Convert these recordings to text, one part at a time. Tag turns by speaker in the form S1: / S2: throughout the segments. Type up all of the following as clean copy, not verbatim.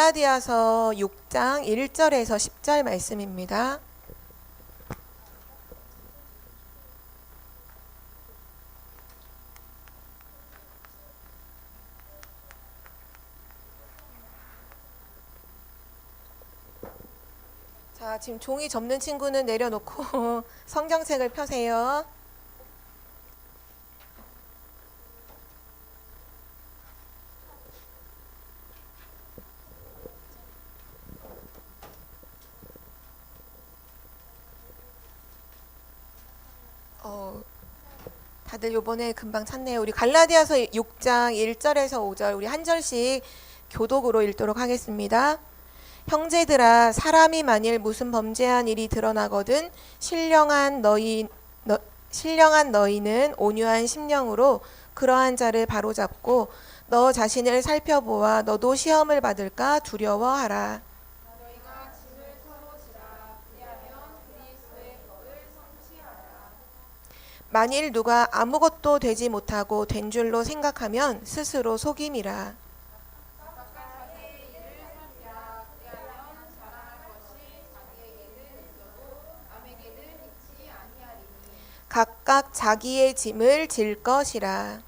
S1: 갈라디아서 6장 1절에서 10절 말씀입니다. 자, 지금 종이 접는 친구는 내려놓고 성경책을 펴세요. 다들 요번에 금방 찾네요. 우리 갈라디아서 6장 1절에서 5절 우리 한 절씩 교독으로 읽도록 하겠습니다. 형제들아, 사람이 만일 무슨 범죄한 일이 드러나거든 신령한 너희는 온유한 심령으로 그러한 자를 바로잡고 너 자신을 살펴보아 너도 시험을 받을까 두려워하라. 만일 누가 아무것도 되지 못하고 된 줄로 생각하면 스스로 속임이라. 각각 자기의 짐을 질 것이라.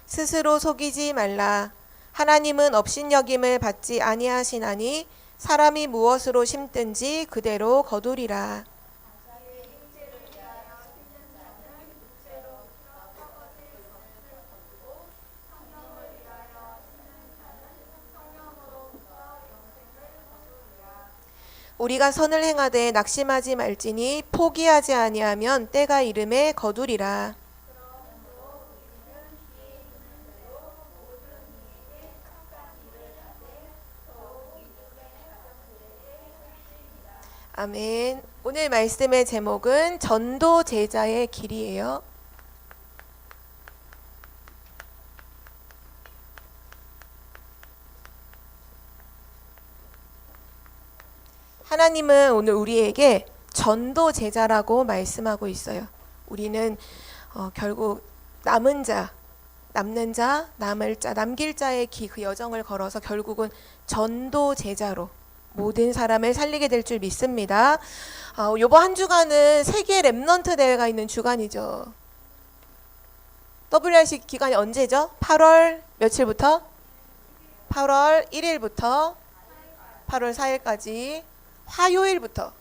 S1: 스스로 속이지 말라. 하나님은 업신여김을 받지 아니하시나니 사람이 무엇으로 심든지 그대로 거두리라. 우리가 선을 행하되 낙심하지 말지니 포기하지 아니하면 때가 이름에 거두리라. 아멘. 오늘 말씀의 제목은 전도 제자의 길이에요. 하나님은 오늘 우리에게 전도 제자라고 말씀하고 있어요. 우리는 결국 남는 자, 남길 자의 그 여정을 걸어서 결국은 전도 제자로 모든 사람을 살리게 될 줄 믿습니다. 요번 한 주간은 세계 렘넌트 대회가 있는 주간이죠. WRC 기간이 언제죠? 8월 며칠부터? 8월 1일부터 8월 4일까지 화요일부터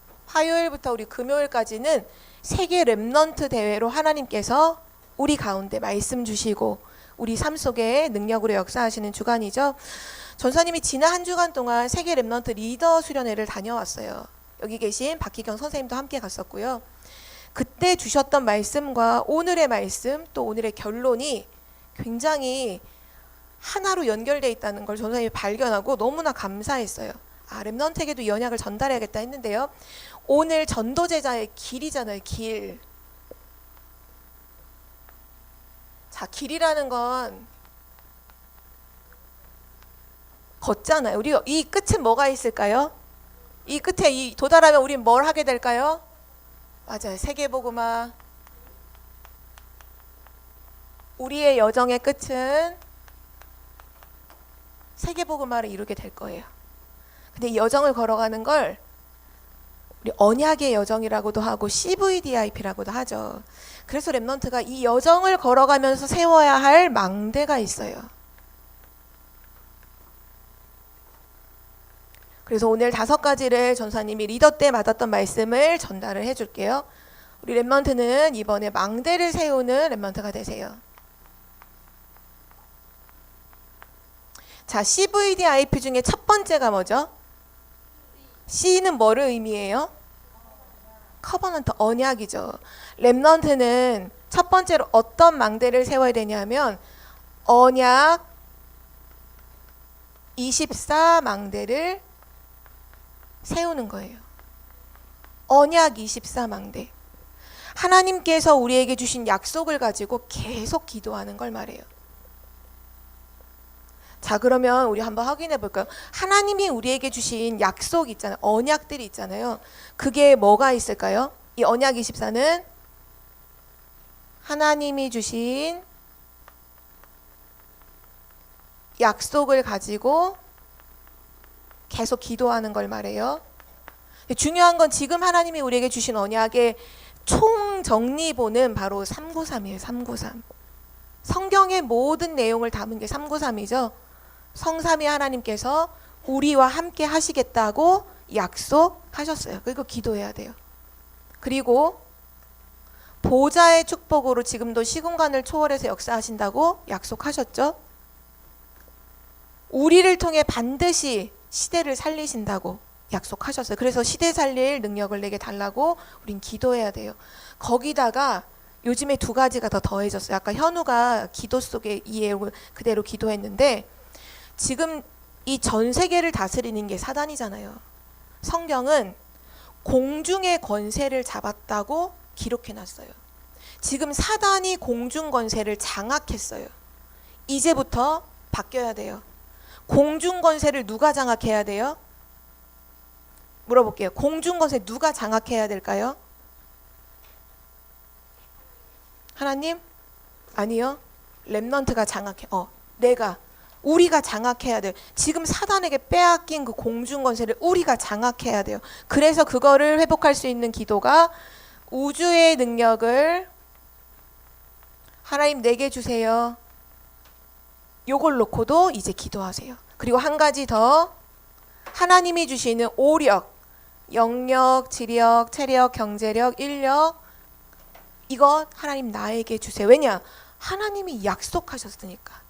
S1: 우리 금요일까지는 세계 렘넌트 대회로 하나님께서 우리 가운데 말씀 주시고 우리 삶 속에 능력으로 역사하시는 주간이죠. 전사님이 지난 한 주간 동안 세계 렘넌트 리더 수련회를 다녀왔어요. 여기 계신 박희경 선생님도 함께 갔었고요. 그때 주셨던 말씀과 오늘의 말씀 또 오늘의 결론이 굉장히 하나로 연결되어 있다는 걸 전사님이 발견하고 너무나 감사했어요. 렘넌트에게도 이 언약을 전달해야겠다 했는데요. 오늘 전도제자의 길이잖아요. 길. 자, 길이라는 건 걷잖아요. 우리 이 끝에 뭐가 있을까요? 이 끝에 도달하면 우린 뭘 하게 될까요? 맞아요. 세계복음화. 우리의 여정의 끝은 세계복음화를 이루게 될 거예요. 근데 이 여정을 걸어가는 걸 우리 언약의 여정이라고도 하고 CVDIP라고도 하죠. 그래서 렘넌트가 이 여정을 걸어가면서 세워야 할 망대가 있어요. 그래서 오늘 5가지를 전사님이 리더 때 받았던 말씀을 전달을 해줄게요. 우리 렘넌트는 이번에 망대를 세우는 렘넌트가 되세요. 자, CVDIP 중에 첫 번째가 뭐죠? C는 뭐를 의미해요? 커버넌트, 언약이죠. 렘넌트는 첫 번째로 어떤 망대를 세워야 되냐면 언약 24망대를 세우는 거예요. 언약 24망대. 하나님께서 우리에게 주신 약속을 가지고 계속 기도하는 걸 말해요. 자, 그러면 우리 한번 확인해 볼까요? 하나님이 우리에게 주신 약속 있잖아요. 언약들이 있잖아요. 그게 뭐가 있을까요? 이 언약 24는 하나님이 주신 약속을 가지고 계속 기도하는 걸 말해요. 중요한 건 지금 하나님이 우리에게 주신 언약의 총정리본은 바로 393이에요. 393. 성경의 모든 내용을 담은 게 393이죠. 성삼위 하나님께서 우리와 함께 하시겠다고 약속하셨어요. 그리고 기도해야 돼요. 그리고 보좌의 축복으로 지금도 시공간을 초월해서 역사하신다고 약속하셨죠. 우리를 통해 반드시 시대를 살리신다고 약속하셨어요. 그래서 시대 살릴 능력을 내게 달라고 우린 기도해야 돼요. 거기다가 요즘에 두 가지가 더 더해졌어요. 아까 현우가 기도 속에 이 내용을 그대로 기도했는데 지금 이 전 세계를 다스리는 게 사단이잖아요. 성경은 공중의 권세를 잡았다고 기록해놨어요. 지금 사단이 공중 권세를 장악했어요. 이제부터 바뀌어야 돼요. 공중 권세를 누가 장악해야 돼요? 물어볼게요. 공중 권세 누가 장악해야 될까요? 하나님? 아니요. 렘넌트가 장악해. 우리가 장악해야 돼요. 지금 사단에게 빼앗긴 그 공중 권세를 우리가 장악해야 돼요. 그래서 그거를 회복할 수 있는 기도가 우주의 능력을 하나님 내게 주세요. 요걸 놓고도 이제 기도하세요. 그리고 한 가지 더, 하나님이 주시는 오력, 영력, 지력, 체력, 경제력, 인력, 이거 하나님 나에게 주세요. 왜냐? 하나님이 약속하셨으니까.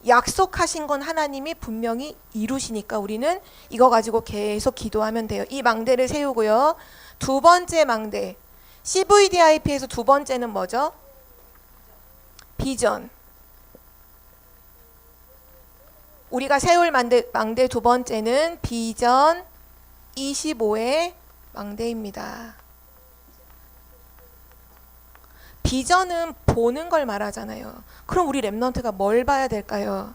S1: 약속하신 건 하나님이 분명히 이루시니까 우리는 이거 가지고 계속 기도하면 돼요. 이 망대를 세우고요. 두 번째 망대, CVDIP에서 두 번째는 뭐죠? 비전. 우리가 세울 망대 두 번째는 비전 25의 망대입니다. 비전은 보는 걸 말하잖아요. 그럼 우리 렘넌트가 뭘 봐야 될까요?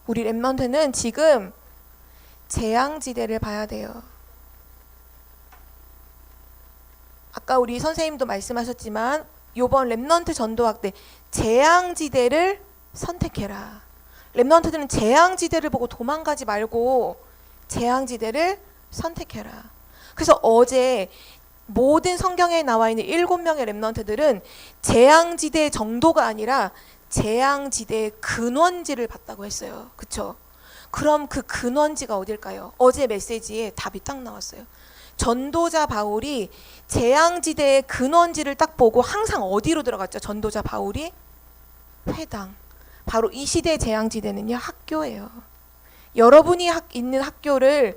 S1: 우리 렘넌트는 지금 재앙지대를 봐야 돼요. 아까 우리 선생님도 말씀하셨지만 요번 렘넌트 전도학 때 재앙지대를 선택해라. 렘넌트들은 재앙지대를 보고 도망가지 말고 재앙지대를 선택해라. 그래서 어제 모든 성경에 나와 있는 7명의 렘넌트들은 재앙지대 정도가 아니라 재앙지대의 근원지를 봤다고 했어요. 그쵸? 그럼 그 근원지가 어딜까요? 어제 메시지에 답이 딱 나왔어요. 전도자 바울이 재앙지대의 근원지를 딱 보고 항상 어디로 들어갔죠? 전도자 바울이? 회당. 바로 이 시대 재앙지대는요, 학교예요. 여러분이 있는 학교를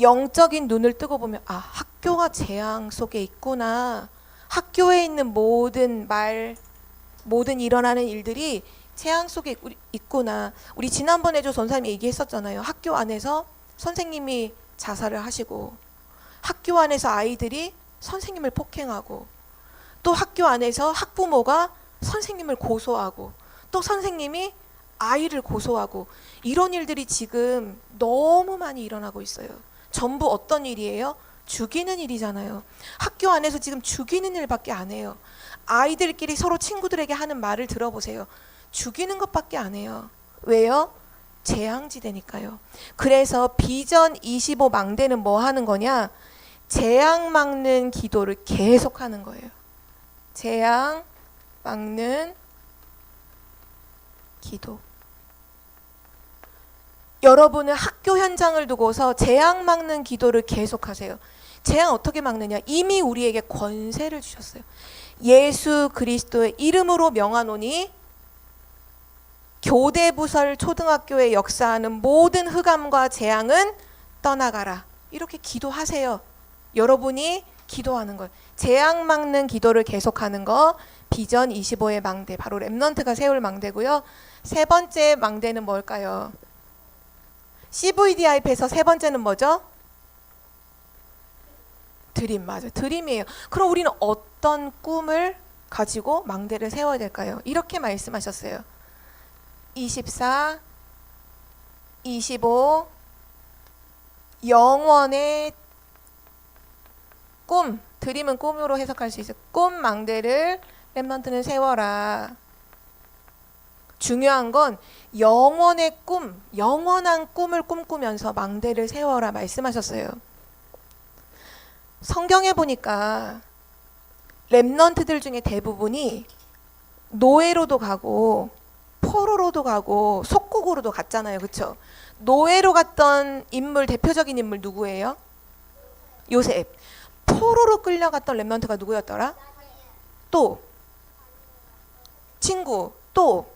S1: 영적인 눈을 뜨고 보면 학교가 재앙 속에 있구나. 학교에 있는 모든 일어나는 일들이 재앙 속에 있구나. 우리 지난번에도 전사님이 얘기했었잖아요. 학교 안에서 선생님이 자살을 하시고, 학교 안에서 아이들이 선생님을 폭행하고, 또 학교 안에서 학부모가 선생님을 고소하고, 또 선생님이 아이를 고소하고, 이런 일들이 지금 너무 많이 일어나고 있어요. 전부 어떤 일이에요? 죽이는 일이잖아요. 학교 안에서 지금 죽이는 일밖에 안 해요. 아이들끼리 서로 친구들에게 하는 말을 들어보세요. 죽이는 것밖에 안 해요. 왜요? 재앙지대니까요. 그래서 비전 25 망대는 뭐 하는 거냐? 재앙 막는 기도를 계속 하는 거예요. 재앙 막는 기도. 여러분은 학교 현장을 두고서 재앙 막는 기도를 계속하세요. 재앙 어떻게 막느냐? 이미 우리에게 권세를 주셨어요. 예수 그리스도의 이름으로 명하노니 교대부설 초등학교에 역사하는 모든 흑암과 재앙은 떠나가라. 이렇게 기도하세요. 여러분이 기도하는 것. 재앙 막는 기도를 계속하는 거. 비전 25의 망대. 바로 렘넌트가 세울 망대고요. 세 번째 망대는 뭘까요? CVDIP에서 세 번째는 뭐죠? 드림. 맞아요. 드림이에요. 그럼 우리는 어떤 꿈을 가지고 망대를 세워야 될까요? 이렇게 말씀하셨어요. 24, 25, 영원의 꿈. 드림은 꿈으로 해석할 수 있어요. 꿈 망대를 렘넌트는 세워라. 중요한 건 영원의 꿈, 영원한 꿈을 꿈꾸면서 망대를 세워라 말씀하셨어요. 성경에 보니까 렘넌트들 중에 대부분이 노예로도 가고 포로로도 가고 속국으로도 갔잖아요. 그렇죠? 노예로 갔던 인물, 대표적인 인물 누구예요? 요셉. 포로로 끌려갔던 렘넌트가 누구였더라? 또 친구, 또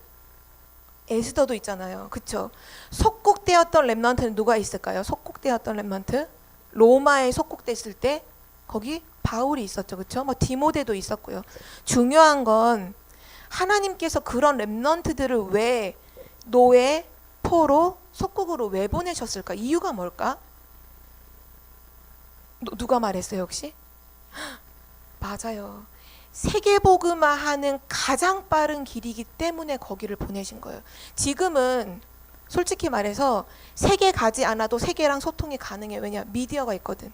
S1: 에스더도 있잖아요. 그쵸? 속국되었던 렘넌트는 누가 있을까요? 속국되었던 렘넌트? 로마에 속국됐을 때 거기 바울이 있었죠. 그쵸? 뭐 디모데도 있었고요. 중요한 건 하나님께서 그런 렘넌트들을 왜 노예, 포로, 속국으로 왜 보내셨을까? 이유가 뭘까? 누가 말했어요 혹시? 맞아요. 세계복음화하는 가장 빠른 길이기 때문에 거기를 보내신 거예요. 지금은 솔직히 말해서 세계 가지 않아도 세계랑 소통이 가능해. 왜냐? 미디어가 있거든.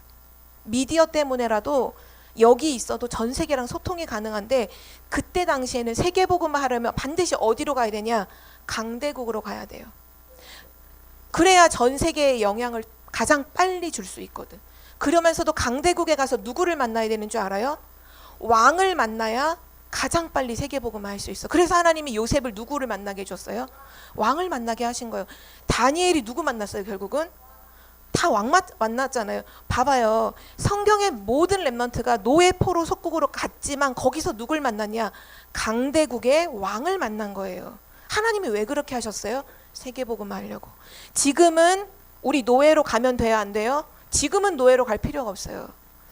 S1: 미디어 때문에라도 여기 있어도 전 세계랑 소통이 가능한데 그때 당시에는 세계복음화 하려면 반드시 어디로 가야 되냐? 강대국으로 가야 돼요. 그래야 전 세계에 영향을 가장 빨리 줄 수 있거든. 그러면서도 강대국에 가서 누구를 만나야 되는 줄 알아요? 왕을 만나야 가장 빨리 세계복음화 할 수 있어. 그래서 하나님이 요셉을 누구를 만나게 해줬어요? 왕을 만나게 하신 거예요. 다니엘이 누구 만났어요? 결국은 다 왕 만났잖아요. 봐봐요. 성경의 모든 렘넌트가 노예 포로 속국으로 갔지만 거기서 누굴 만났냐? 강대국의 왕을 만난 거예요. 하나님이 왜 그렇게 하셨어요? 세계복음화 하려고. 지금은 우리 노예로 가면 돼요? 안 돼요? 지금은 노예로 갈 필요가 없어요.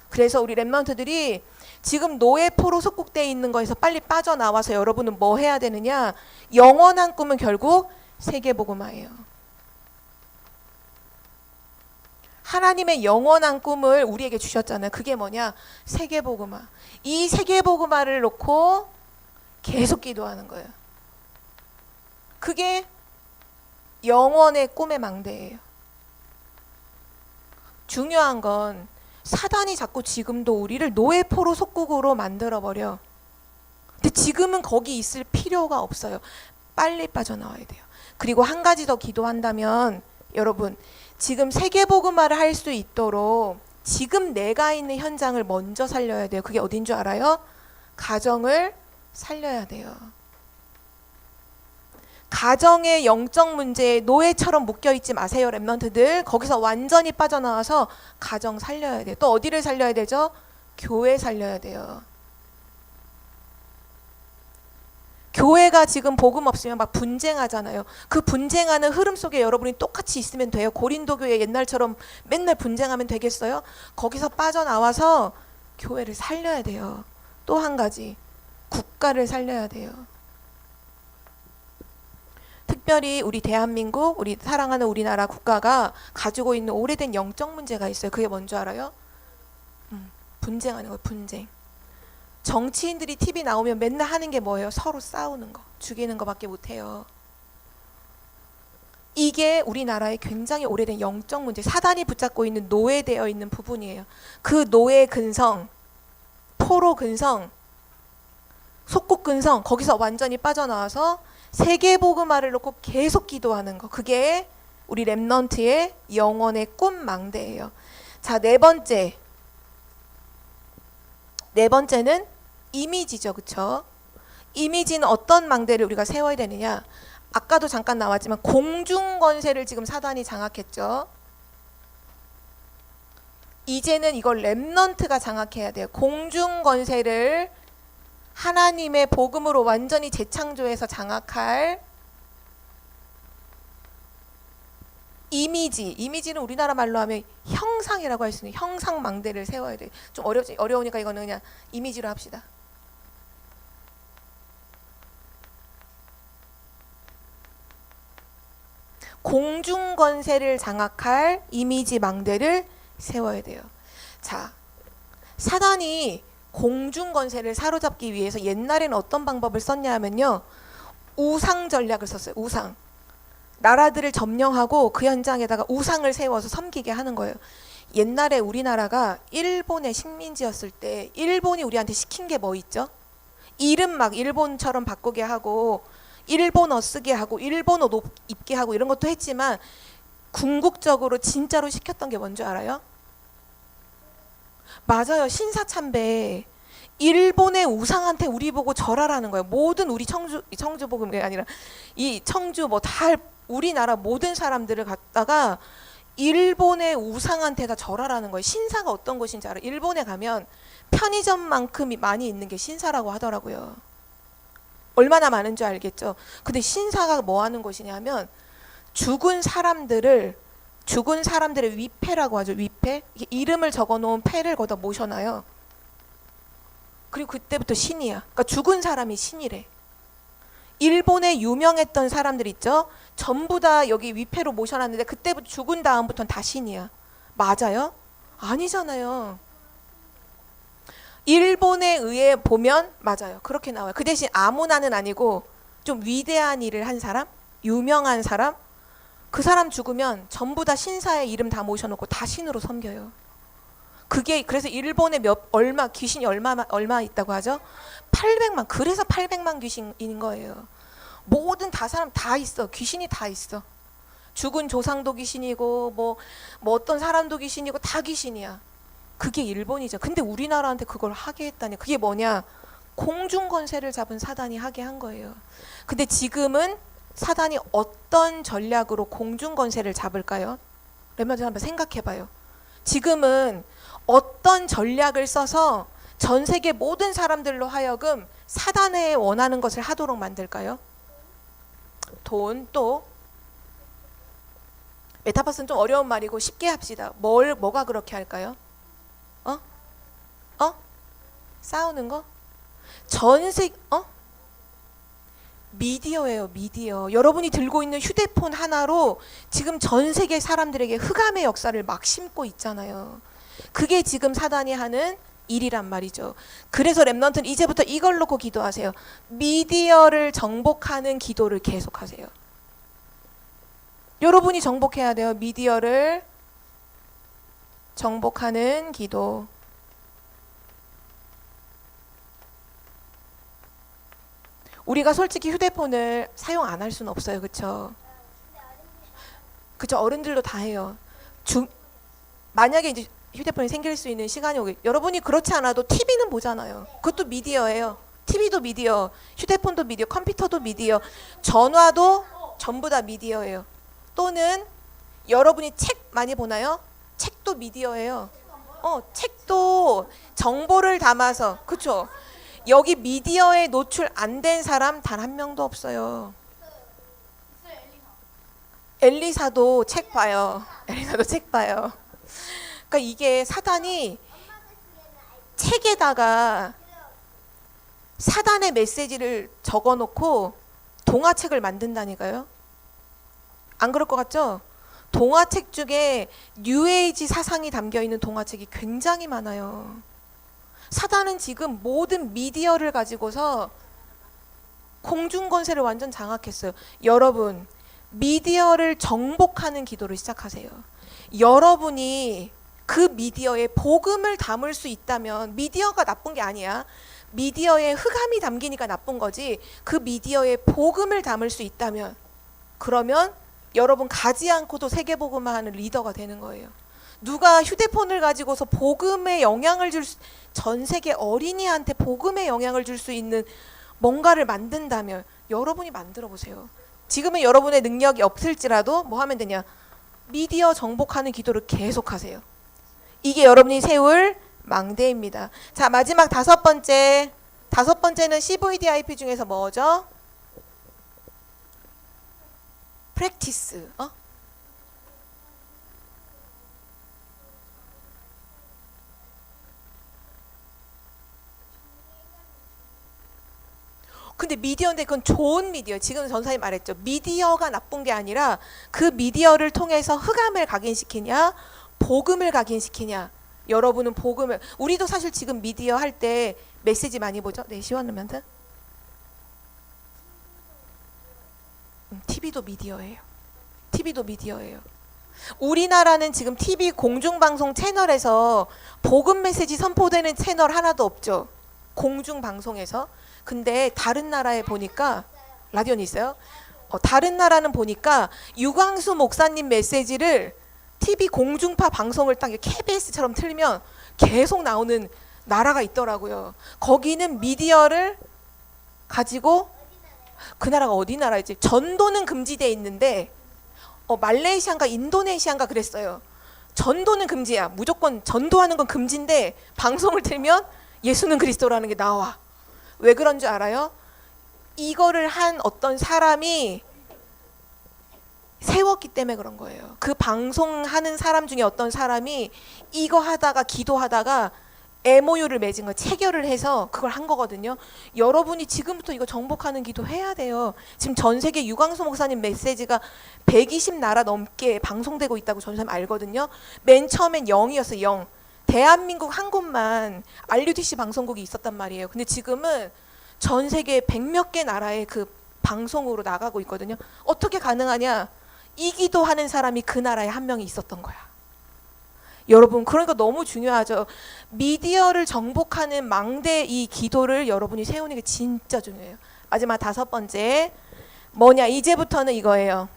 S1: 그래서 우리 렘넌트들이 지금 노예 포로 속국되어 있는 거에서 빨리 빠져나와서 여러분은 뭐 해야 되느냐? 영원한 꿈은 결국 세계복음화예요. 하나님의 영원한 꿈을 우리에게 주셨잖아요. 그게 뭐냐? 세계복음화. 이 세계복음화를 놓고 계속 기도하는 거예요. 그게 영원의 꿈의 망대예요. 중요한 건 사단이 자꾸 지금도 우리를 노예 포로 속국으로 만들어버려. 근데 지금은 거기 있을 필요가 없어요. 빨리 빠져나와야 돼요. 그리고 한 가지 더 기도한다면 여러분 지금 세계복음화를 할 수 있도록 지금 내가 있는 현장을 먼저 살려야 돼요. 그게 어딘 줄 알아요? 가정을 살려야 돼요. 가정의 영적 문제에 노예처럼 묶여있지 마세요. 렘넌트들 거기서 완전히 빠져나와서 가정 살려야 돼요. 또 어디를 살려야 되죠? 교회 살려야 돼요. 교회가 지금 복음 없으면 막 분쟁하잖아요. 그 분쟁하는 흐름 속에 여러분이 똑같이 있으면 돼요. 고린도 교회 옛날처럼 맨날 분쟁하면 되겠어요? 거기서 빠져나와서 교회를 살려야 돼요. 또 한 가지 국가를 살려야 돼요. 특별히 우리 대한민국, 우리 사랑하는 우리나라 국가가 가지고 있는 오래된 영적 문제가 있어요. 그게 뭔지 알아요? 분쟁하는 거예요. 분쟁. 정치인들이 TV 나오면 맨날 하는 게 뭐예요? 서로 싸우는 거, 죽이는 거밖에 못해요. 이게 우리나라의 굉장히 오래된 영적 문제, 사단이 붙잡고 있는 노예되어 있는 부분이에요. 그 노예 근성, 포로 근성, 속국 근성, 거기서 완전히 빠져나와서 세계복음화를 놓고 계속 기도하는 거. 그게 우리 렘넌트의 영원의 꿈 망대예요. 자, 네 번째는 이미지죠. 그쵸? 이미지는 어떤 망대를 우리가 세워야 되느냐? 아까도 잠깐 나왔지만 공중권세를 지금 사단이 장악했죠. 이제는 이걸 렘넌트가 장악해야 돼요. 공중권세를 하나님의 복음으로 완전히 재창조해서 장악할 이미지는 우리나라 말로 하면 형상이라고 할 수 있는 형상망대를 세워야 돼요. 좀 어려우니까 이거는 그냥 이미지로 합시다. 공중권세를 장악할 이미지 망대를 세워야 돼요. 자, 사단이 공중권세를 사로잡기 위해서 옛날에는 어떤 방법을 썼냐 하면요, 우상 전략을 썼어요. 우상. 나라들을 점령하고 그 현장에다가 우상을 세워서 섬기게 하는 거예요. 옛날에 우리나라가 일본의 식민지였을 때 일본이 우리한테 시킨 게 뭐 있죠? 이름 막 일본처럼 바꾸게 하고 일본어 쓰게 하고 일본어 입게 하고 이런 것도 했지만 궁극적으로 진짜로 시켰던 게 뭔지 알아요? 맞아요. 신사참배. 일본의 우상한테 우리 보고 절하라는 거예요. 모든 우리 청주 복음이 아니라 이 청주 뭐 다 우리나라 모든 사람들을 갖다가 일본의 우상한테 다 절하라는 거예요. 신사가 어떤 곳인지 알아요? 일본에 가면 편의점만큼이 많이 있는 게 신사라고 하더라고요. 얼마나 많은 줄 알겠죠? 근데 신사가 뭐 하는 곳이냐면 죽은 사람들의 위패라고 하죠. 위패. 이름을 적어놓은 패를 거기다 모셔놔요. 그리고 그때부터 신이야. 그러니까 죽은 사람이 신이래. 일본에 유명했던 사람들 있죠? 전부 다 여기 위패로 모셔놨는데 그때부터 죽은 다음부터는 다 신이야. 맞아요? 아니잖아요. 일본에 의해 보면 맞아요. 그렇게 나와요. 그 대신 아무나는 아니고 좀 위대한 일을 한 사람, 유명한 사람, 그 사람 죽으면 전부 다 신사의 이름 다 모셔놓고 다 신으로 섬겨요. 그게 그래서 일본에 귀신이 얼마 있다고 하죠? 800만. 그래서 800만 귀신인 거예요. 모든 사람 다 있어. 귀신이 다 있어. 죽은 조상도 귀신이고 뭐 어떤 사람도 귀신이고 다 귀신이야. 그게 일본이죠. 근데 우리나라한테 그걸 하게 했다니. 그게 뭐냐? 공중 권세를 잡은 사단이 하게 한 거예요. 근데 지금은 사단이 어떤 전략으로 공중 권세를 잡을까요? 렘넌트 한번 생각해 봐요. 지금은 어떤 전략을 써서 전 세계 모든 사람들로 하여금 사단에 원하는 것을 하도록 만들까요? 돈, 또 메타버스는 좀 어려운 말이고 쉽게 합시다. 뭐가 그렇게 할까요? 싸우는 거? 미디어예요, 미디어. 여러분이 들고 있는 휴대폰 하나로 지금 전 세계 사람들에게 흑암의 역사를 막 심고 있잖아요. 그게 지금 사단이 하는 일이란 말이죠. 그래서 렘넌트는 이제부터 이걸 놓고 기도하세요. 미디어를 정복하는 기도를 계속하세요. 여러분이 정복해야 돼요. 미디어를 정복하는 기도. 우리가 솔직히 휴대폰을 사용 안 할 수는 없어요. 그쵸? 그쵸? 어른들도 다 해요. 만약에 이제 휴대폰이 생길 수 있는 시간이 오게, 여러분이 그렇지 않아도 TV는 보잖아요. 그것도 미디어예요. TV도 미디어, 휴대폰도 미디어, 컴퓨터도 미디어, 전화도 전부 다 미디어예요. 또는 여러분이 책 많이 보나요? 책도 미디어예요. 책도 정보를 담아서, 그쵸? 여기 미디어에 노출 안 된 사람 단 한 명도 없어요. 엘리사도 책 봐요. 엘리사도 책 봐요. 그러니까 이게 사단이 책에다가 사단의 메시지를 적어놓고 동화책을 만든다니까요. 안 그럴 것 같죠? 동화책 중에 뉴에이지 사상이 담겨있는 동화책이 굉장히 많아요. 사단은 지금 모든 미디어를 가지고서 공중권세를 완전 장악했어요. 여러분, 미디어를 정복하는 기도를 시작하세요. 여러분이 그 미디어에 복음을 담을 수 있다면 미디어가 나쁜 게 아니야. 미디어에 흑암이 담기니까 나쁜 거지. 그 미디어에 복음을 담을 수 있다면 그러면 여러분 가지 않고도 세계복음화하는 리더가 되는 거예요. 누가 휴대폰을 가지고서 복음에 영향을 전 세계 어린이한테 복음에 영향을 줄 수 있는 뭔가를 만든다면 여러분이 만들어 보세요. 지금은 여러분의 능력이 없을지라도 뭐 하면 되냐? 미디어 정복하는 기도를 계속하세요. 이게 여러분이 세울 망대입니다. 자, 마지막 다섯 번째는 CVDIP 중에서 뭐죠? 프랙티스. 근데 미디어인데 그건 좋은 미디어. 지금 전사님 말했죠. 미디어가 나쁜 게 아니라 그 미디어를 통해서 흑암을 각인시키냐 복음을 각인시키냐. 여러분은 복음을, 우리도 사실 지금 미디어 할 때 메시지 많이 보죠. 네, 시원하면 TV도 미디어예요. TV도 미디어예요. 우리나라는 지금 TV 공중방송 채널에서 복음 메시지 선포되는 채널 하나도 없죠. 공중방송에서. 근데 다른 나라에 보니까 라디오는 있어요. 다른 나라는 보니까 유광수 목사님 메시지를 TV 공중파 방송을 딱 KBS처럼 틀면 계속 나오는 나라가 있더라고요. 거기는 미디어를 가지고, 그 나라가 어디 나라이지? 전도는 금지돼 있는데 말레이시아인가 인도네시아인가 그랬어요. 전도는 금지야. 무조건 전도하는 건 금지인데 방송을 틀면 예수는 그리스도라는 게 나와. 왜 그런 줄 알아요? 이거를 한 어떤 사람이 세웠기 때문에 그런 거예요. 그 방송하는 사람 중에 어떤 사람이 이거 하다가 기도하다가 MOU를 맺은 거 체결을 해서 그걸 한 거거든요. 여러분이 지금부터 이거 정복하는 기도 해야 돼요. 지금 전 세계 유광수 목사님 메시지가 120나라 넘게 방송되고 있다고 전 사람 알거든요. 맨 처음엔 0이었어요. 0. 대한민국 한 곳만 RUTC 방송국이 있었단 말이에요. 근데 지금은 전 세계 100몇 개 나라의 그 방송으로 나가고 있거든요. 어떻게 가능하냐? 이 기도하는 사람이 그 나라에 한 명이 있었던 거야. 여러분, 그러니까 너무 중요하죠. 미디어를 정복하는 망대 이 기도를 여러분이 세우는 게 진짜 중요해요. 마지막 5번째 뭐냐? 이제부터는 이거예요.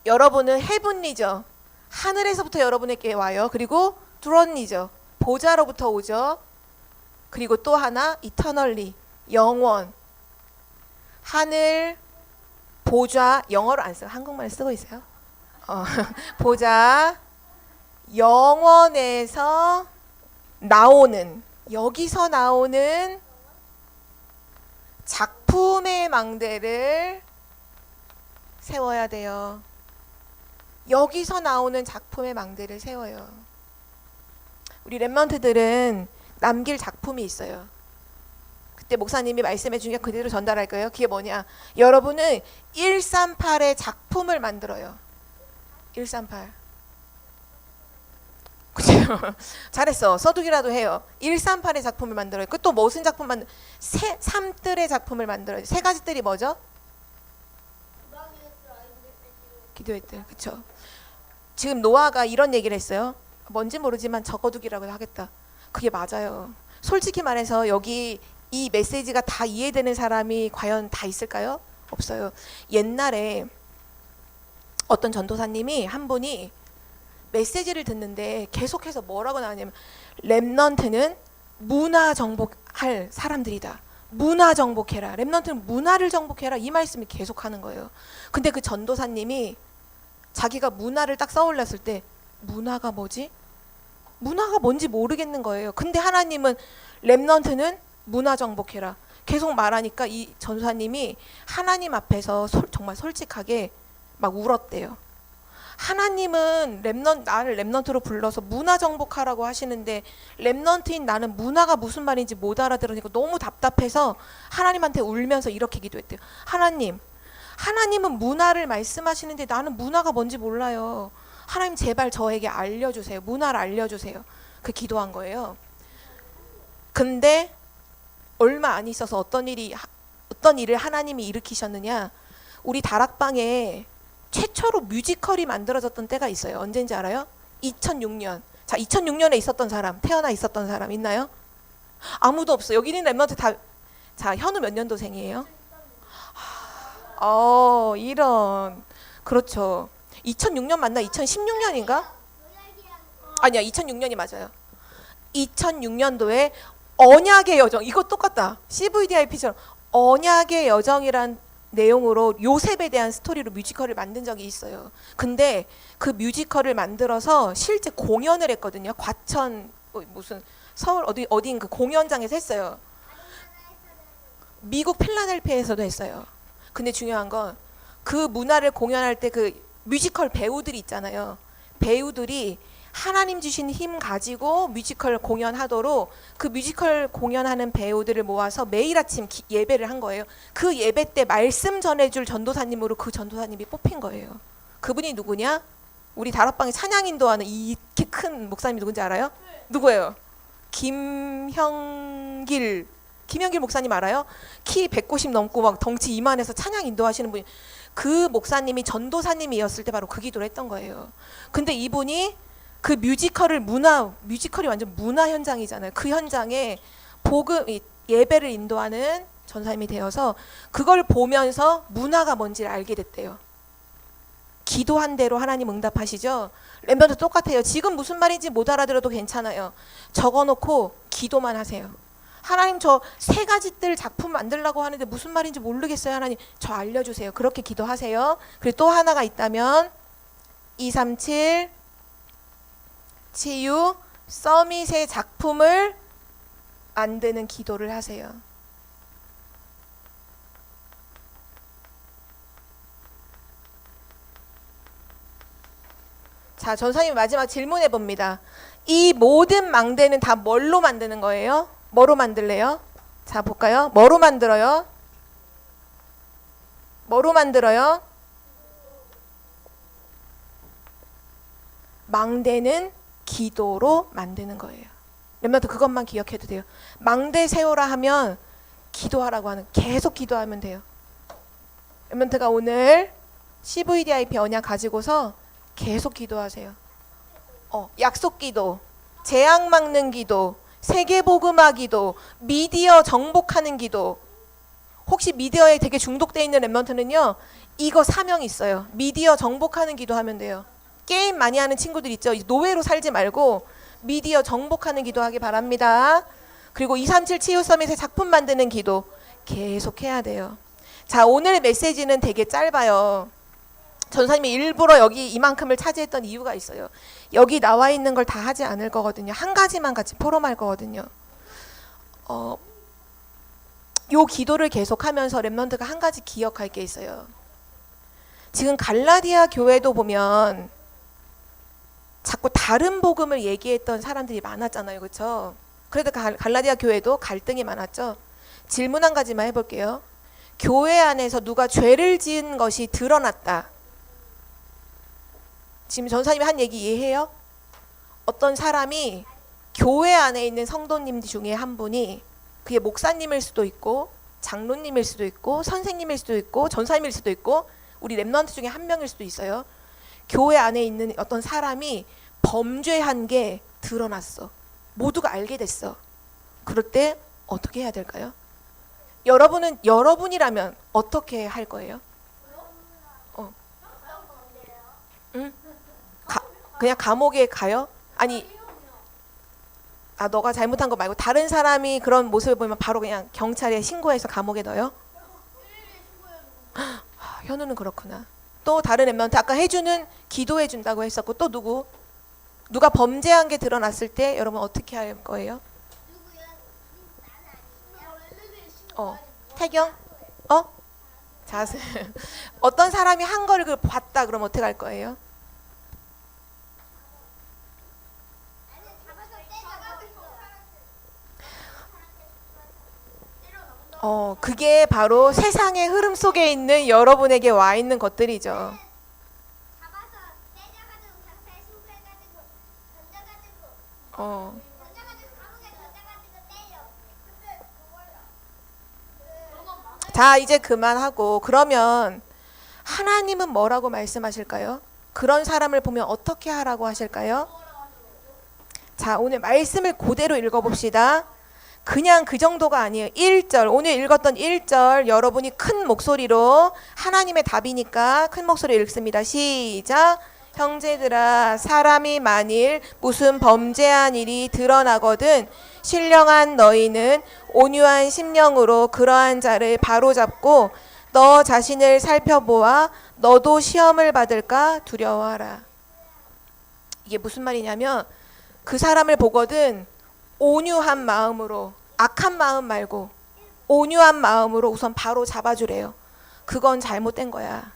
S1: 여러분은 헤븐리죠. 하늘에서부터 여러분에게 와요. 그리고 드론리죠. 보좌로부터 오죠. 그리고 또 하나 이터널리, 영원. 하늘, 보좌, 영어로 안 써요. 한국말 쓰고 있어요. 보좌, 영원에서 나오는, 여기서 나오는 작품의 망대를 세워야 돼요. 여기서 나오는 작품의 망대를 세워요. 우리 랩런트들은 남길 작품이 있어요. 그때 목사님이 말씀해 주니까 그대로 전달할 거예요. 그게 뭐냐? 여러분은 138의 작품을 만들어요. 138. 그죠? 잘했어. 써두기라도 해요. 138의 작품을 만들어요. 그 또 무슨 작품 만들? 3뜰의 작품을 만들어요. 3가지 뜰이 뭐죠? 기도의 뜰. 그렇죠? 지금 노아가 이런 얘기를 했어요. 뭔지 모르지만 적어두기라고 하겠다. 그게 맞아요. 솔직히 말해서 여기 이 메시지가 다 이해되는 사람이 과연 다 있을까요? 없어요. 옛날에 어떤 전도사님이 한 분이 메시지를 듣는데 계속해서 뭐라고 나왔냐면 렘넌트는 문화 정복할 사람들이다. 문화 정복해라. 렘넌트는 문화를 정복해라. 이 말씀을 계속하는 거예요. 근데 그 전도사님이 자기가 문화를 딱 써올렸을 때 문화가 뭐지? 문화가 뭔지 모르겠는 거예요. 근데 하나님은 렘넌트는 문화 정복해라. 계속 말하니까 이 전도사님이 하나님 앞에서 정말 솔직하게 막 울었대요. 하나님은 나를 렘넌트로 불러서 문화 정복하라고 하시는데 렘넌트인 나는 문화가 무슨 말인지 못 알아들으니까 너무 답답해서 하나님한테 울면서 이렇게 기도했대요. 하나님은 문화를 말씀하시는데 나는 문화가 뭔지 몰라요. 하나님 제발 저에게 알려주세요. 문화를 알려주세요. 그 기도한 거예요. 근데 얼마 안 있어서 어떤 일을 하나님이 일으키셨느냐? 우리 다락방에 최초로 뮤지컬이 만들어졌던 때가 있어요. 언제인지 알아요? 2006년. 자, 2006년에 있었던 사람, 태어나 있었던 사람 있나요? 아무도 없어. 여기 있는 랩런트 다. 자, 현우 몇 년도생이에요? 이런. 그렇죠. 2006년 맞나? 2016년인가? 아니야, 2006년이 맞아요. 2006년도에 언약의 여정, 이거 똑같다. CVDIP처럼 언약의 여정이란 내용으로 요셉에 대한 스토리로 뮤지컬을 만든 적이 있어요. 근데 그 뮤지컬을 만들어서 실제 공연을 했거든요. 과천 무슨 서울 어디인 그 공연장에서 했어요. 미국 필라델피아에서도 했어요. 근데 중요한 건 그 문화를 공연할 때 그 뮤지컬 배우들이 있잖아요. 배우들이 하나님 주신 힘 가지고 뮤지컬 공연하도록 그 뮤지컬 공연하는 배우들을 모아서 매일 아침 예배를 한 거예요. 그 예배 때 말씀 전해줄 전도사님으로 그 전도사님이 뽑힌 거예요. 그분이 누구냐? 우리 다락방에 찬양 인도하는 이렇게 큰 목사님이 누군지 알아요? 누구예요? 김형길 목사님 알아요? 키 190 넘고 막 덩치 이만해서 찬양 인도하시는 분이, 그 목사님이 전도사님이었을 때 바로 그 기도를 했던 거예요. 근데 이분이 그 뮤지컬이 완전 문화 현장이잖아요. 그 현장에 예배를 인도하는 전사님이 되어서 그걸 보면서 문화가 뭔지를 알게 됐대요. 기도한 대로 하나님 응답하시죠. 렘넌트 똑같아요. 지금 무슨 말인지 못 알아들어도 괜찮아요. 적어놓고 기도만 하세요. 하나님 저 세 가지들 작품 만들려고 하는데 무슨 말인지 모르겠어요. 하나님 저 알려주세요. 그렇게 기도하세요. 그리고 또 하나가 있다면 237 치유 서밋의 작품을 만드는 기도를 하세요. 자, 전사님 마지막 질문해 봅니다. 이 모든 망대는 다 뭘로 만드는 거예요? 뭐로 만들래요? 자, 볼까요? 뭐로 만들어요? 뭐로 만들어요? 망대는 기도로 만드는 거예요. 렘넌트 그것만 기억해도 돼요. 망대 세우라 하면 기도하라고 하는, 계속 기도하면 돼요. 렘넌트가 오늘 CVDIP 언약 가지고서 계속 기도하세요. 약속 기도, 재앙 막는 기도, 세계복음화 기도, 미디어 정복하는 기도. 혹시 미디어에 되게 중독돼 있는 렘넌트는요, 이거 사명이 있어요. 미디어 정복하는 기도 하면 돼요. 게임 많이 하는 친구들 있죠. 노예로 살지 말고 미디어 정복하는 기도 하기 바랍니다. 그리고 237 치유 서밋의 작품 만드는 기도 계속 해야 돼요. 자, 오늘의 메시지는 되게 짧아요. 전사님이 일부러 여기 이만큼을 차지했던 이유가 있어요. 여기 나와 있는 걸 다 하지 않을 거거든요. 한 가지만 같이 포럼할 거거든요. 요 기도를 계속하면서 렘넌트가 한 가지 기억할 게 있어요. 지금 갈라디아 교회도 보면 자꾸 다른 복음을 얘기했던 사람들이 많았잖아요. 그렇죠? 그래도 갈라디아 교회도 갈등이 많았죠. 질문 한 가지만 해볼게요. 교회 안에서 누가 죄를 지은 것이 드러났다. 지금 전사님이 한 얘기 이해해요? 어떤 사람이 교회 안에 있는 성도님 중에 한 분이, 그게 목사님일 수도 있고 장로님일 수도 있고 선생님일 수도 있고 전사님일 수도 있고 우리 렘넌트 중에 한 명일 수도 있어요. 교회 안에 있는 어떤 사람이 범죄한 게 드러났어. 모두가 알게 됐어. 그럴 때 어떻게 해야 될까요? 여러분이라면 어떻게 할 거예요? 응? 그냥 감옥에 가요? 아니, 너가 잘못한 거 말고 다른 사람이 그런 모습을 보면 바로 그냥 경찰에 신고해서 감옥에 넣어요? 현우는 그렇구나. 또 다른 렘넌트, 아까 해주는 기도해 준다고 했었고, 또 누가 범죄한 게 드러났을 때 여러분 어떻게 할 거예요? 태경? 자세. 어떤 사람이 한 거를 봤다 그러면 어떻게 할 거예요? 그게 바로 세상의 흐름 속에 있는 여러분에게 와 있는 것들이죠. 자, 이제 그만하고, 그러면 하나님은 뭐라고 말씀하실까요? 그런 사람을 보면 어떻게 하라고 하실까요? 자, 오늘 말씀을 그대로 읽어봅시다. 그냥 그 정도가 아니에요. 1절, 오늘 읽었던 1절 여러분이 큰 목소리로, 하나님의 답이니까 큰 목소리로 읽습니다. 시작. 형제들아, 사람이 만일 무슨 범죄한 일이 드러나거든 신령한 너희는 온유한 심령으로 그러한 자를 바로잡고 너 자신을 살펴보아 너도 시험을 받을까 두려워하라. 이게 무슨 말이냐면, 그 사람을 보거든 온유한 마음으로, 악한 마음 말고 온유한 마음으로 우선 바로 잡아주래요. 그건 잘못된 거야.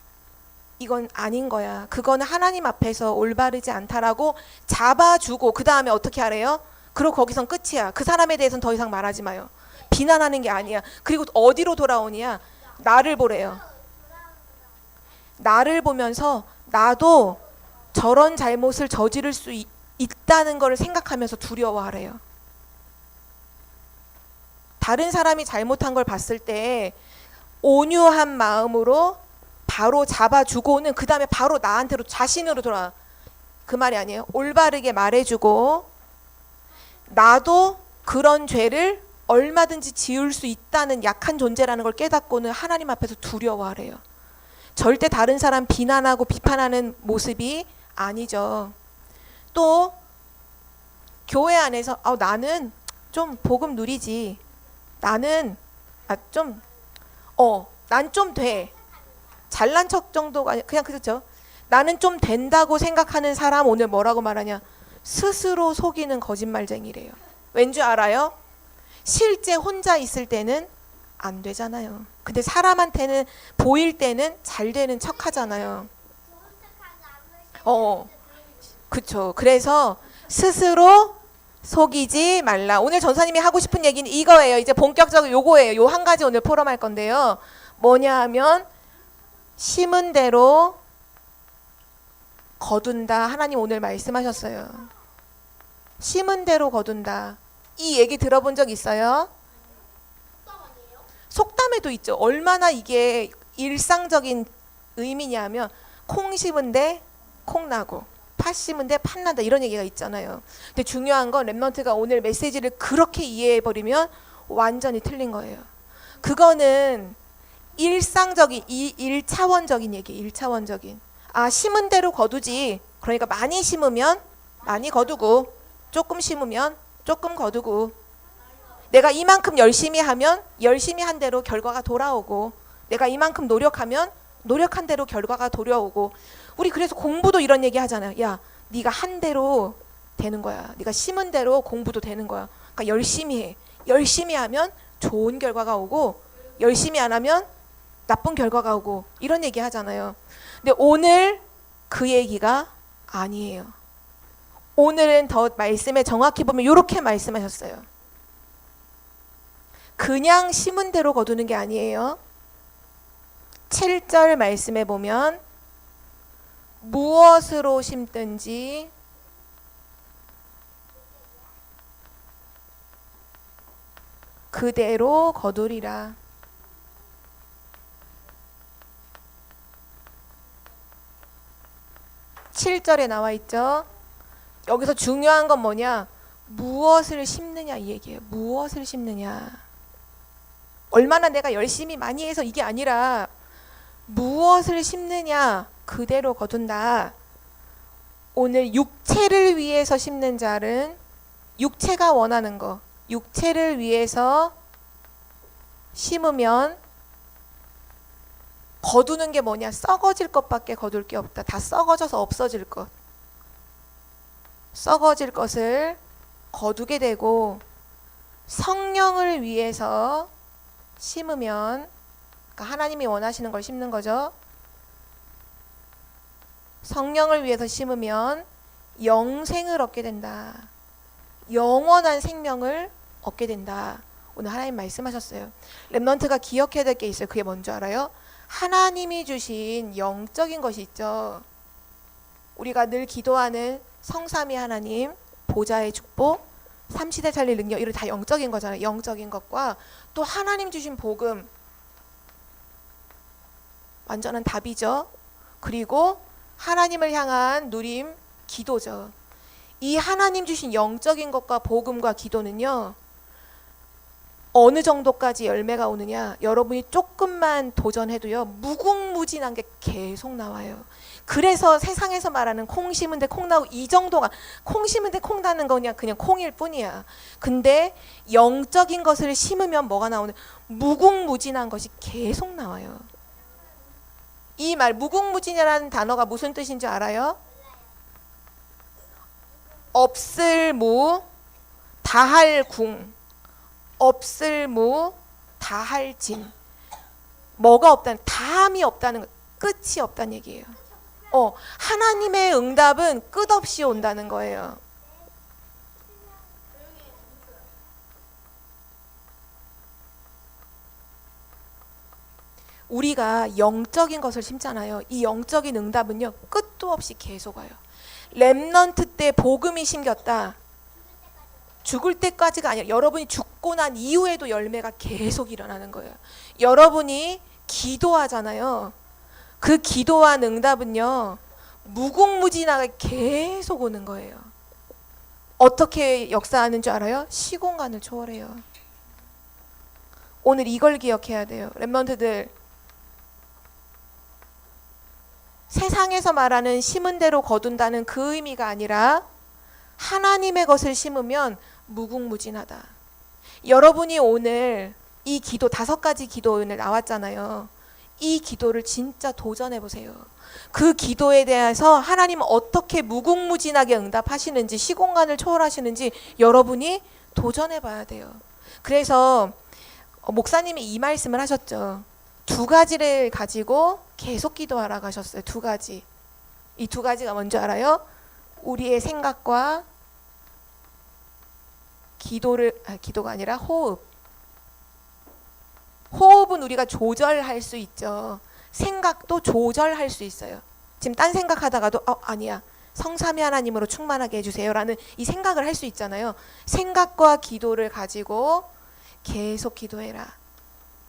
S1: 이건 아닌 거야. 그건 하나님 앞에서 올바르지 않다라고 잡아주고, 그 다음에 어떻게 하래요? 그리고 거기선 끝이야. 그 사람에 대해서는 더 이상 말하지 마요. 비난하는 게 아니야. 그리고 어디로 돌아오냐? 나를 보래요. 나를 보면서 나도 저런 잘못을 저지를 수 있다는 걸 생각하면서 두려워하래요. 다른 사람이 잘못한 걸 봤을 때 온유한 마음으로 바로 잡아주고는 그 다음에 바로 나한테로, 자신으로 돌아와. 그 말이 아니에요. 올바르게 말해주고 나도 그런 죄를 얼마든지 지을 수 있다는 약한 존재라는 걸 깨닫고는 하나님 앞에서 두려워하래요. 절대 다른 사람 비난하고 비판하는 모습이 아니죠. 또 교회 안에서 나는 좀 복음 누리지. 나는 난 좀 돼. 잘난 척 정도가 아니라 그냥 그렇죠. 나는 좀 된다고 생각하는 사람 오늘 뭐라고 말하냐? 스스로 속이는 거짓말쟁이래요. 왠지 알아요? 실제 혼자 있을 때는 안 되잖아요. 근데 사람한테는 보일 때는 잘 되는 척 하잖아요. 그쵸. 그래서 스스로 속이지 말라. 오늘 전사님이 하고 싶은 얘기는 이거예요. 이제 본격적으로 요거예요. 요 한 가지 오늘 포럼할 건데요. 뭐냐 하면 심은 대로 거둔다. 하나님 오늘 말씀하셨어요. 심은 대로 거둔다. 이 얘기 들어본 적 있어요? 속담에도 있죠. 얼마나 이게 일상적인 의미냐면 콩 심은데 콩 나고 팥 심은데 팥 난다 이런 얘기가 있잖아요. 근데 중요한 건 랩넌트가 오늘 메시지를 그렇게 이해해버리면 완전히 틀린 거예요. 그거는 일상적인 1차원적인 얘기 1차원적인 심은 대로 거두지. 그러니까 많이 심으면 많이 거두고 조금 심으면 조금 거두고 내가 이만큼 열심히 하면 열심히 한 대로 결과가 돌아오고 내가 이만큼 노력하면 노력한 대로 결과가 돌아오고 우리 그래서 공부도 이런 얘기 하잖아요. 야, 네가 한 대로 되는 거야. 네가 심은 대로 공부도 되는 거야. 그러니까 열심히 해. 열심히 하면 좋은 결과가 오고 열심히 안 하면 나쁜 결과가 오고 이런 얘기 하잖아요. 근데 오늘 그 얘기가 아니에요. 오늘은 더 말씀에 정확히 보면 이렇게 말씀하셨어요. 그냥 심은 대로 거두는 게 아니에요. 7절 말씀에 보면 무엇으로 심든지 그대로 거두리라. (7절에) 나와 있죠. 여기서 중요한 건 뭐냐? 무엇을 심느냐 이 얘기예요. 무엇을 심느냐. 얼마나 내가 열심히 많이 해서 이게 아니라 무엇을 심느냐 그대로 거둔다. 오늘 육체를 위해서 심는 자는 육체가 원하는 거 육체를 위해서 심으면 거두는 게 뭐냐? 썩어질 것밖에 거둘 게 없다. 다 썩어져서 없어질 것. 썩어질 것을 거두게 되고 성령을 위해서 심으면 그러니까 하나님이 원하시는 걸 심는 거죠. 성령을 위해서 심으면 영생을 얻게 된다. 영원한 생명을 얻게 된다. 오늘 하나님 말씀하셨어요. 랩넌트가 기억해야 될 게 있어요. 그게 뭔지 알아요? 하나님이 주신 영적인 것이 있죠. 우리가 늘 기도하는 성삼위 하나님, 보좌의 축복, 삼시대 살릴 능력 이런 다 영적인 거잖아요. 영적인 것과 또 하나님 주신 복음 완전한 답이죠. 그리고 하나님을 향한 누림, 기도죠. 이 하나님 주신 영적인 것과 복음과 기도는요. 어느 정도까지 열매가 오느냐? 여러분이 조금만 도전해도요. 무궁무진한 게 계속 나와요. 그래서 세상에서 말하는 콩 심은데 콩 나고 이 정도가 콩 심은데 콩 나는 거 그냥 콩일 뿐이야. 근데 영적인 것을 심으면 뭐가 나오는? 무궁무진한 것이 계속 나와요. 이 말 무궁무진이라는 단어가 무슨 뜻인지 알아요? 없을 무 다할 궁 없을 무 다할 진 뭐가 없다는 다함이 없다는 것 끝이 없다는 얘기예요. 하나님의 응답은 끝없이 온다는 거예요. 우리가 영적인 것을 심잖아요. 이 영적인 응답은요. 끝도 없이 계속 와요. 렘넌트 때 복음이 심겼다. 죽을 때까지가 아니라 여러분이 죽고 난 이후에도 열매가 계속 일어나는 거예요. 여러분이 기도하잖아요. 그 기도한 응답은요. 무궁무진하게 계속 오는 거예요. 어떻게 역사하는 줄 알아요? 시공간을 초월해요. 오늘 이걸 기억해야 돼요. 랩런트들, 세상에서 말하는 심은 대로 거둔다는 그 의미가 아니라 하나님의 것을 심으면 무궁무진하다. 여러분이 오늘 이 기도 5가지 기도 오늘 나왔잖아요. 이 기도를 진짜 도전해 보세요. 그 기도에 대해서 하나님은 어떻게 무궁무진하게 응답하시는지, 시공간을 초월하시는지 여러분이 도전해 봐야 돼요. 그래서 목사님이 이 말씀을 하셨죠. 2가지를 가지고 계속 기도하라고 하셨어요. 2가지. 이 2가지가 뭔지 알아요? 우리의 생각과 기도가 아니라 호흡. 호흡은 우리가 조절할 수 있죠. 생각도 조절할 수 있어요. 지금 딴 생각하다가도 아니야. 성삼위 하나님으로 충만하게 해주세요 라는 이 생각을 할 수 있잖아요. 생각과 기도를 가지고 계속 기도해라.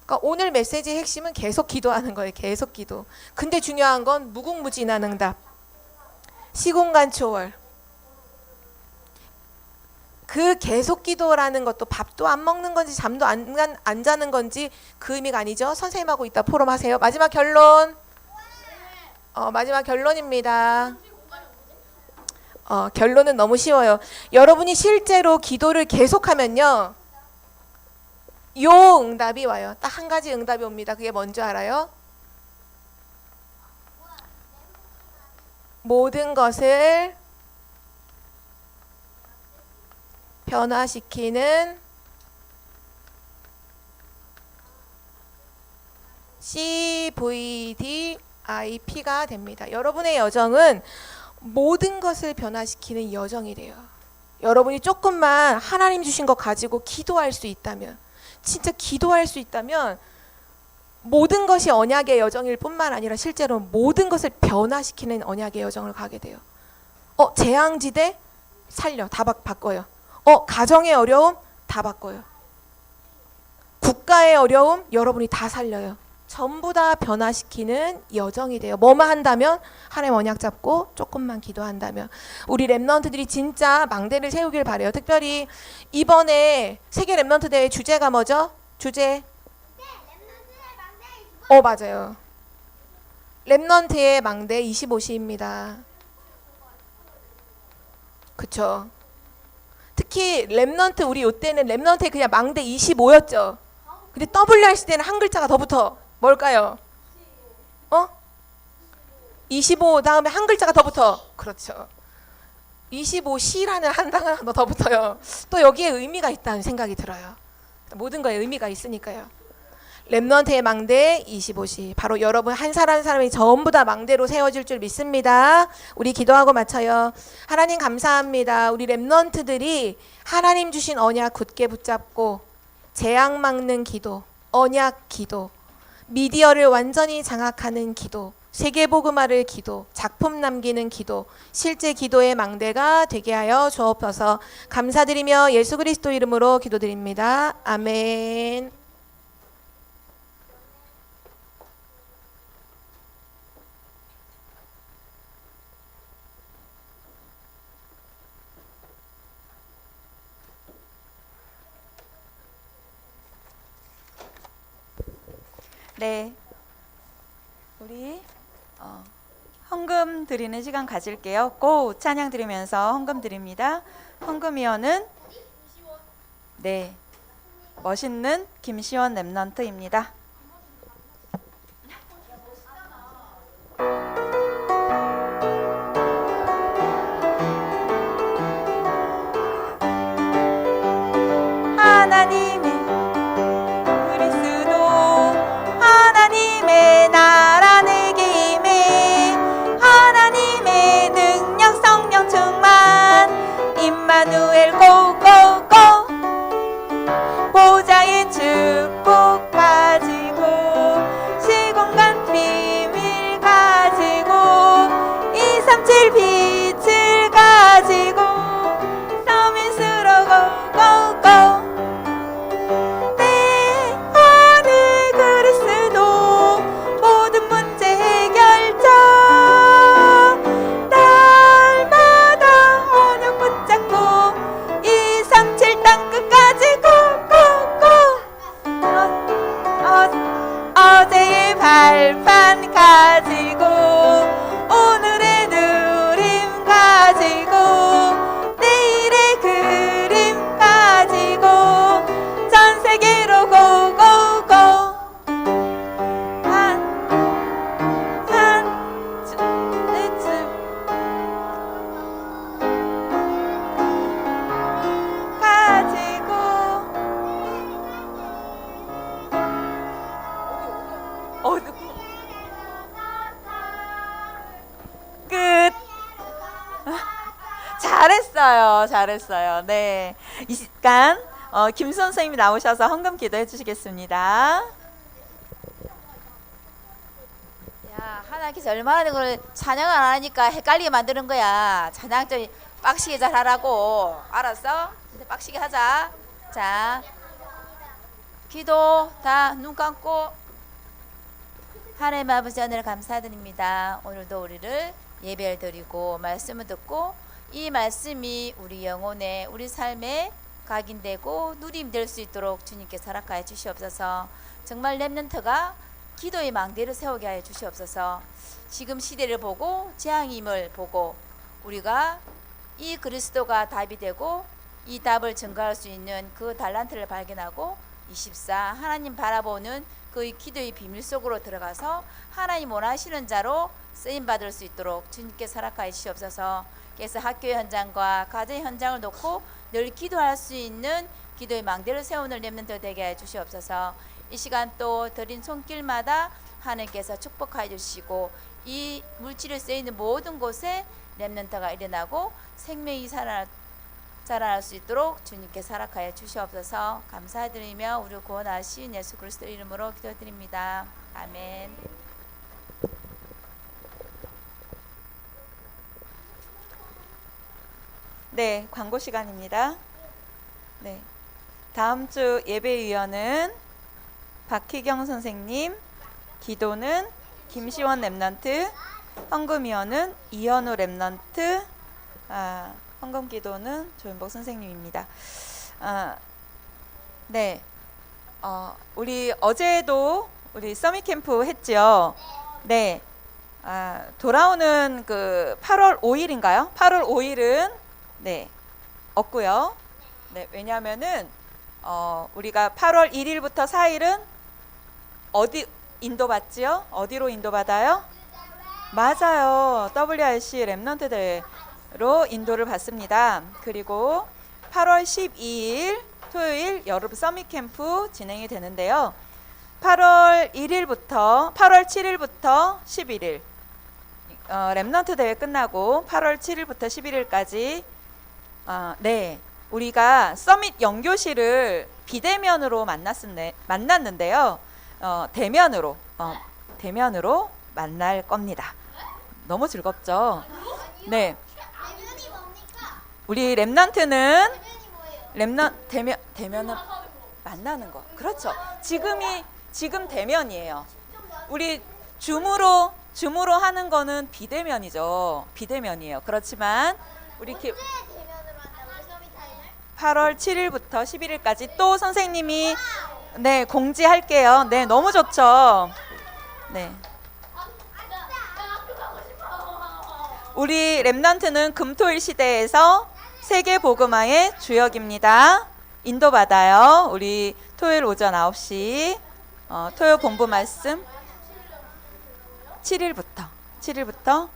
S1: 그러니까 오늘 메시지의 핵심은 계속 기도하는 거예요. 계속 기도. 근데 중요한 건 무궁무진한 응답. 시공간 초월. 그 계속 기도라는 것도 밥도 안 먹는 건지 잠도 안 자는 건지 그 의미가 아니죠. 선생님하고 이따 포럼하세요. 마지막 결론. 마지막 결론입니다. 결론은 너무 쉬워요. 여러분이 실제로 기도를 계속하면요, 요 응답이 와요. 딱 한 가지 응답이 옵니다. 그게 뭔지 알아요? 모든 것을 변화시키는 CVDIP가 됩니다. 여러분의 여정은 모든 것을 변화시키는 여정이래요. 여러분이 조금만 하나님 주신 거 가지고 기도할 수 있다면, 진짜 기도할 수 있다면 모든 것이 언약의 여정일 뿐만 아니라 실제로 모든 것을 변화시키는 언약의 여정을 가게 돼요. 재앙지대 살려, 다 바꿔요. 가정의 어려움 다 바꿔요. 국가의 어려움 여러분이 다 살려요. 전부 다 변화시키는 여정이 돼요. 뭐만 한다면, 하나님 언약 잡고 조금만 기도한다면. 우리 랩런트들이 진짜 망대를 세우길 바래요. 특별히 이번에 세계 랩런트 대회 주제가 뭐죠? 주제? 맞아요. 랩런트의 망대 25시입니다. 그쵸? 특히 랩런트, 우리 요때는 랩런트에 그냥 망대 25였죠. 근데 WRC 때는 한 글자가 더 붙어. 뭘까요? 25 다음에 한 글자가 더 붙어. 그렇죠. 25C라는 한 단어가 더 붙어요. 또 여기에 의미가 있다는 생각이 들어요. 모든 거에 의미가 있으니까요. 랩런트의 망대 25시. 바로 여러분 한 사람 한 사람이 전부 다 망대로 세워질 줄 믿습니다. 우리 기도하고 마쳐요. 하나님 감사합니다. 우리 랩런트들이 하나님 주신 언약 굳게 붙잡고 재앙 막는 기도, 언약 기도, 미디어를 완전히 장악하는 기도, 세계복음화를 기도, 작품 남기는 기도, 실제 기도의 망대가 되게 하여 주옵소서. 감사드리며 예수 그리스도 이름으로 기도드립니다. 아멘.
S2: 네, 우리 헌금 드리는 시간 가질게요. 고 찬양 드리면서 헌금 드립니다. 헌금위원은 네, 멋있는 김시원 랩런트입니다. 하나님의 그리스도, 하나님의 나라 내게 임해, 하나님의 능력 성령 충만, 임마누엘 고고고, 보좌의 축복 가지 시간 가지고 오늘의 누림 가지고 내일의 그림 가지고 전 세계로 고고고 가지고 끝. 잘했어요. 잘했어요. 네. 이 시간 김 선생님이 나오셔서 헌금 기도해 주시겠습니다.
S3: 야, 하나님께서 얼마나 그걸 찬양을 안 하니까 헷갈리게 만드는 거야. 찬양 좀 빡시게 잘 하라고. 알았어? 이제 빡시게 하자. 자, 기도 다 눈 감고. 하나님 아버지 오늘 감사드립니다. 오늘도 우리를 예배를 드리고 말씀을 듣고 이 말씀이 우리 영혼에 우리 삶에 각인되고 누림 될 수 있도록 주님께 허락하여 주시옵소서. 정말 렘넌트가 기도의 망대를 세우게 하여 주시옵소서. 지금 시대를 보고 재앙임을 보고 우리가 이 그리스도가 답이 되고 이 답을 증거할 수 있는 그 달란트를 발견하고 24 하나님 바라보는 그 기도의 비밀 속으로 들어가서 하나님 원하시는 자로 쓰임 받을 수 있도록 주님께 허락하여 주시옵소서. 그래서 학교의 현장과 가정의 현장을 놓고 늘 기도할 수 있는 기도의 망대를 세우는 렘넌트 되게 해 주시옵소서. 이 시간 또 드린 손길마다 하나님께서 축복하여 주시고 이 물질을 쓰이는 모든 곳에 렘넌트가 일어나고 생명이 자라날 수 있도록 주님께 허락하여 주시옵소서. 감사드리며 우리 구원하신 예수 그리스도 이름으로 기도드립니다. 아멘.
S2: 네, 광고 시간입니다. 네, 다음 주 예배위원은 박희경 선생님, 기도는 김시원 랩런트, 헌금위원은 이현우 랩런트, 헌금 기도는 조윤복 선생님입니다. 네, 우리 어제도 우리 서밋 캠프 했죠. 네, 돌아오는 그 8월 5일인가요? 8월 5일은 네, 없고요. 네, 왜냐하면은 우리가 8월 1일부터 4일은 어디 인도받지요? 어디로 인도받아요? 맞아요. WRC 랩넌트 대회로 인도를 받습니다. 그리고 8월 12일 토요일 여름 서밋 캠프 진행이 되는데요. 8월 7일부터 11일 랩넌트 대회 끝나고 8월 7일부터 11일까지 네, 우리가 서밋 영교실을 비대면으로 만났는데요. 대면으로 만날 겁니다. 너무 즐겁죠? 네. 우리 랩넌트는 대면은 만나는 거. 그렇죠. 지금 대면이에요. 우리 줌으로 하는 거는 비대면이죠. 비대면이에요. 그렇지만 우리 8월 7일부터 11일까지 또 선생님이 네, 공지할게요. 네, 너무 좋죠. 네. 우리 랩넌트는 금토일 시대에서 세계 복음화의 주역입니다. 인도받아요. 우리 토요일 오전 9시 토요 본부 말씀 7일부터